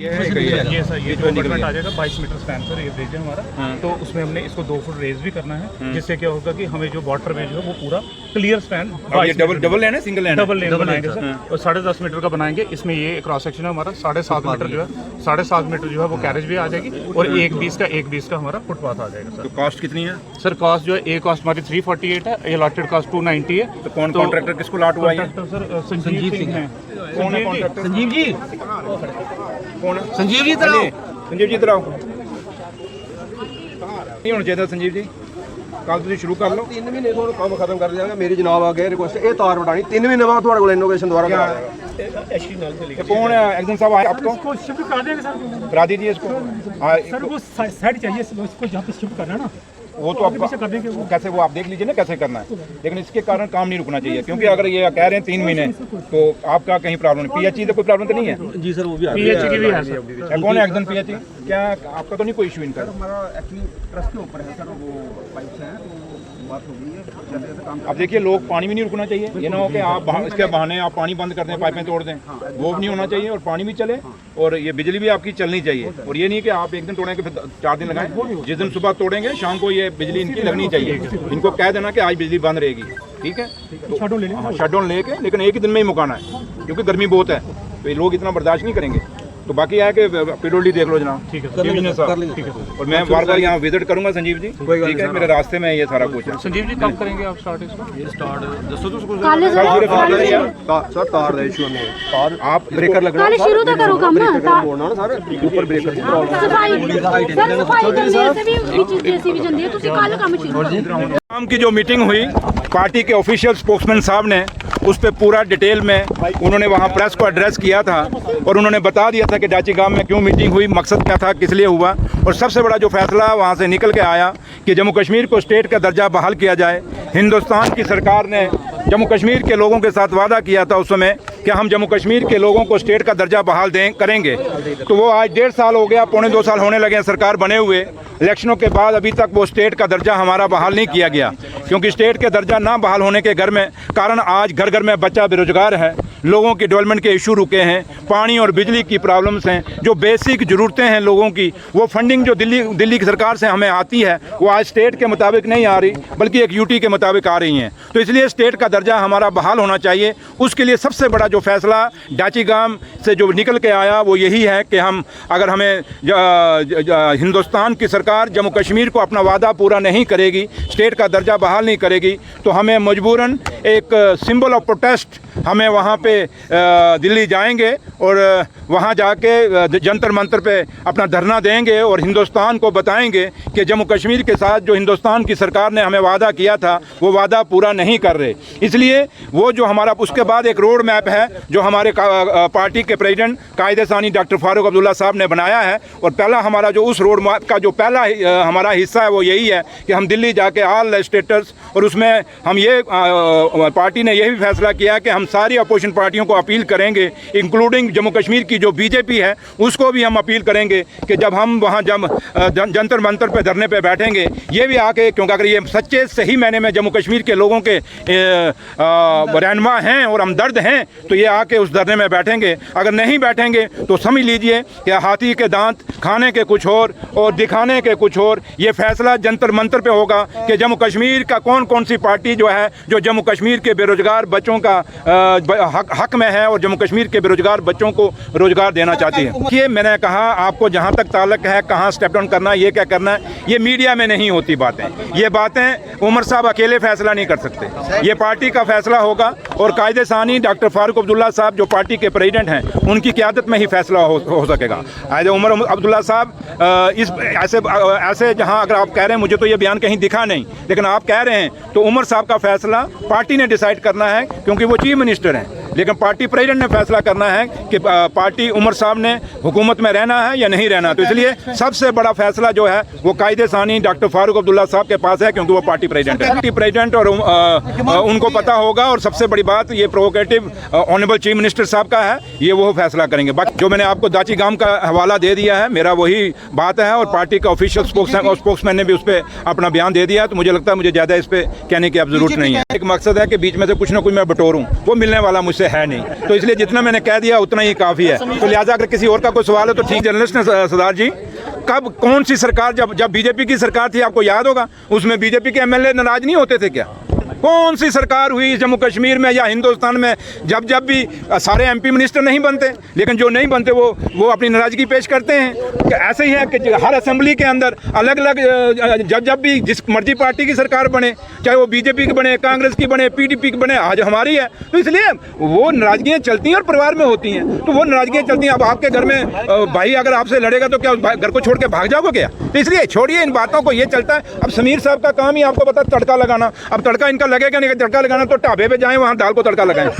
ये सर ये जो अपार्टमेंट आ जाएगा 22 मीटर स्पैन सर, ये ब्रिज है हमारा। तो उसमें हमने इसको 2 फुट रेज भी करना है, जिससे क्या होगा कि हमें जो वाटर में जो है वो पूरा क्लियर स्पैन डबल लेन है सिंगल लेन? डबल लेन बनाएंगे सर, और 10.5 मीटर का बनाएंगे। इसमें ये क्रॉस सेक्शन है हमारा 7.5 मीटर जो है, 7.5 मीटर जो है वो कैरेज भी आ जाएगी, और 1.20 का हमारा फुटपाथ आ जाएगा सर। तो कॉस्ट कितनी है सर? कॉस्ट जो है ए कॉस्ट हमारी 348 है, ये अलॉटेड कॉस्ट 290 है। तो कौन कॉन्ट्रैक्टर किसको लॉट हुआ है? सर संजीव सिंह है। कौन है कॉन्ट्रैक्टर? संजीव जी, कौन है? संजीव जी इधर आओ। संजीव जी इधर आओ। नहीं होना चाहिए था संजीव जी, कल तुम शुरू कर लो। 3 महीने तो काम खत्म कर दिया। मेरी जनाब आ गए रिक्वेस्ट ये तार बढ़ानी 3 महीने बाद थोड़े को इनोवेशन द्वारा करा देगा। कौन है एक्शन साहब आए आपको? इसको शिफ्ट कर देंगे सर। करा दीजिए इसको। सर वो साइड चाहिए इसको जहाँ पे शिफ्ट करना है ना, वो तो आपका कर देंगे वो। कैसे, वो आप देख लीजिए ना कैसे करना है, लेकिन इसके कारण काम नहीं रुकना चाहिए, क्योंकि अगर ये कह रहे हैं 3 महीने तो आपका कहीं प्रॉब्लम नहीं। पीएचई तो कोई प्रॉब्लम तो नहीं है? जी सर, वो भी पीएचई की भी है सर। कौन है एक्शन पीएचई? क्या आपका तो नहीं कोई इशू इनका? हमारा एक्चुअली ट्रस्ट के ऊपर है सर, वो पाइप्स हैं तो बात हो गई है जैसे जैसे काम। अब देखिए लोग पानी भी नहीं रुकना चाहिए, ये ना हो कि आप इसके बहाने आप पानी बंद कर दें, पाइपें तोड़ दें, वो भी नहीं होना चाहिए, और पानी भी चले और ये बिजली भी आपकी चलनी चाहिए। और ये नहीं कि आप एक दिन तोड़ेंगे फिर 4 दिन लगाएं, जिस दिन सुबह तोड़ेंगे शाम को ये बिजली इनकी लगनी चाहिए। इनको कह देना कि आज बिजली बंद रहेगी, ठीक है? शटडाउन लेके, लेकिन एक ही दिन में ही मुकाना है, क्योंकि गर्मी बहुत है, तो ये लोग इतना बर्दाश्त नहीं करेंगे। तो बाकी है कि पीडब्ल्यूडी देख लो जनाब, ठीक है सर, और मैं बार बार यहाँ विजिट करूंगा संजीव जी, ठीक है? मेरे रास्ते में ये सारा कुछ है। संजीव जी कब करेंगे आप स्टार्ट इसको? सर तार ਦਾ ਇਸ਼ੂ ਹੈ, तार आप ब्रेकर लगना काले शुरू तो करो काम ना बोलना ना सर, ऊपर ब्रेकर की प्रॉब्लम सफाई करने से भी चीज जैसी भी जंदी है ਤੁਸੀਂ ਕੱਲ ਕੰਮ शुरू शाम की जो मीटिंग हुई पार्टी के ऑफिशियल स्पोक्समैन साहब ने, उस पर पूरा डिटेल में उन्होंने वहाँ प्रेस को एड्रेस किया था, और उन्होंने बता दिया था कि डाची गांव में क्यों मीटिंग हुई, मकसद क्या था, किस लिए हुआ। और सबसे बड़ा जो फैसला वहाँ से निकल के आया कि जम्मू कश्मीर को स्टेट का दर्जा बहाल किया जाए। हिंदुस्तान की सरकार ने जम्मू कश्मीर के लोगों के साथ वादा किया था उस समय कि हम जम्मू कश्मीर के लोगों को स्टेट का दर्जा बहाल करेंगे। तो वो आज 1.5 साल हो गया, 2.25 साल होने लगे हैं सरकार बने हुए। इलेक्शनों के बाद अभी तक वो स्टेट का दर्जा हमारा बहाल नहीं किया गया, क्योंकि स्टेट के दर्जा ना बहाल होने के घर में कारण आज घर घर में बच्चा बेरोजगार है, लोगों की डेवलपमेंट के इशू रुके हैं, पानी और बिजली की प्रॉब्लम्स हैं, जो बेसिक ज़रूरतें हैं लोगों की, वो फंडिंग जो दिल्ली की सरकार से हमें आती है वो आज स्टेट के मुताबिक नहीं आ रही, बल्कि एक यूटी के मुताबिक आ रही हैं। तो इसलिए स्टेट का दर्जा हमारा बहाल होना चाहिए। उसके लिए सबसे बड़ा जो फैसला डाची गांव से जो निकल के आया वो यही है कि हम अगर हमें हिंदुस्तान की सरकार जम्मू कश्मीर को अपना वादा पूरा नहीं करेगी, स्टेट का दर्जा बहाल नहीं करेगी, तो हमें मजबूरन एक सिंबल ऑफ प्रोटेस्ट हमें वहाँ पे दिल्ली जाएंगे और वहाँ जाके जंतर मंतर पे अपना धरना देंगे और हिंदुस्तान को बताएंगे कि जम्मू कश्मीर के साथ जो हिंदुस्तान की सरकार ने हमें वादा किया था वो वादा पूरा नहीं कर रहे। इसलिए वो जो हमारा उसके बाद एक रोड मैप है जो हमारे पार्टी के प्रेसिडेंट कायदे सानी डॉक्टर फारूक अब्दुल्ला साहब ने बनाया है, और पहला हमारा जो उस रोड मैप का जो पहला हमारा हिस्सा है वो यही है कि हम दिल्ली जाके ऑल लेजिस्लेटर्स, और उसमें हम ये पार्टी ने यही फैसला किया कि हम सारी अपोजिशन पार्टियों को अपील करेंगे, इंक्लूडिंग जम्मू कश्मीर की जो बीजेपी है उसको भी हम अपील करेंगे कि जब हम वहाँ जंतर मंतर पे धरने पे बैठेंगे, ये भी आके, क्योंकि अगर ये सच्चे सही मैंने में जम्मू कश्मीर के लोगों के रहनुमा हैं और हमदर्द हैं तो ये आके उस धरने में बैठेंगे। अगर नहीं बैठेंगे तो समझ लीजिए कि हाथी के दांत खाने के कुछ और दिखाने के कुछ और। ये फैसला जंतर मंतर पे होगा कि जम्मू कश्मीर का कौन सी पार्टी जो है जो जम्मू कश्मीर के बेरोजगार बच्चों का हक में है और जम्मू कश्मीर के बेरोजगार बच्चों को रोजगार देना चाहती है। ये मैंने कहा आपको जहाँ तक ताल्लुक है कहाँ स्टेप डाउन करना है, ये क्या करना है, ये मीडिया में नहीं होती बातें। ये बातें उमर साहब अकेले फैसला नहीं कर सकते, ये पार्टी का फैसला होगा, और कायदे सानी डॉक्टर फारूक अब्दुल्ला साहब जो पार्टी के प्रेसिडेंट हैं उनकी क़यादत में ही फैसला हो सकेगा। उमर अब्दुल्ला साहब इस ऐसे जहाँ अगर आप कह रहे हैं मुझे तो ये बयान कहीं दिखा नहीं, लेकिन आप कह रहे हैं तो उमर साहब का फैसला पार्टी ने डिसाइड करना है, क्योंकि वो चीफ मिनिस्टर हैं, लेकिन पार्टी प्रेसिडेंट ने फैसला करना है कि पार्टी उमर साहब ने हुकूमत में रहना है या नहीं रहना। तो इसलिए सबसे बड़ा फैसला जो है वो कायदे सानी डॉक्टर फारूक अब्दुल्ला साहब के पास है, क्योंकि वो पार्टी प्रेसिडेंट है। पार्टी प्रेसिडेंट और उनको पता होगा, और सबसे बड़ी बात ये प्रोवोकेटिव ऑनरेबल चीफ मिनिस्टर साहब का है, ये वो फैसला करेंगे। बाकी जो मैंने आपको दाची गांव का हवाला दे दिया है मेरा वही बात है, और पार्टी का ऑफिशियल स्पोक्समैन ने भी उस पर अपना बयान दे दिया। तो मुझे लगता है मुझे ज़्यादा इस पर कहने की अब जरूरत नहीं है। एक मकसद है कि बीच में से कुछ ना कुछ मैं बटोरूँ, वो मिलने वाला मुझसे उससे है नहीं। तो इसलिए जितना मैंने कह दिया उतना ही काफ़ी है। तो लिहाजा अगर किसी और का कोई सवाल है तो ठीक। जर्नलिस्ट ने सरदार जी, कब कौन सी सरकार, जब बीजेपी की सरकार थी, आपको याद होगा, उसमें बीजेपी के एमएलए नाराज नहीं होते थे क्या? कौन सी सरकार हुई जम्मू कश्मीर में या हिंदुस्तान में जब भी सारे एमपी मिनिस्टर नहीं बनते, लेकिन जो नहीं बनते वो अपनी नाराज़गी पेश करते हैं। कि ऐसे ही है कि हर असेंबली के अंदर अलग अलग जब भी जिस मर्जी पार्टी की सरकार बने, चाहे वो बीजेपी की बने, कांग्रेस की बने, पीडीपी की बने, आज हमारी है, तो इसलिए वो नाराज़गियाँ चलती हैं और परिवार में होती हैं। तो वो नाराज़गियाँ चलती हैं। अब आपके घर में भाई अगर आपसे लड़ेगा तो क्या घर को छोड़ के भाग जाओगे क्या? तो इसलिए छोड़िए इन बातों को, ये चलता है। अब समीर साहब का काम ही आपको पता तड़का लगाना। अब तड़का इनका लगेगा नहीं, तड़का लगाना तो ढाबे पे जाएं, वहाँ दाल को तड़का लगाएं।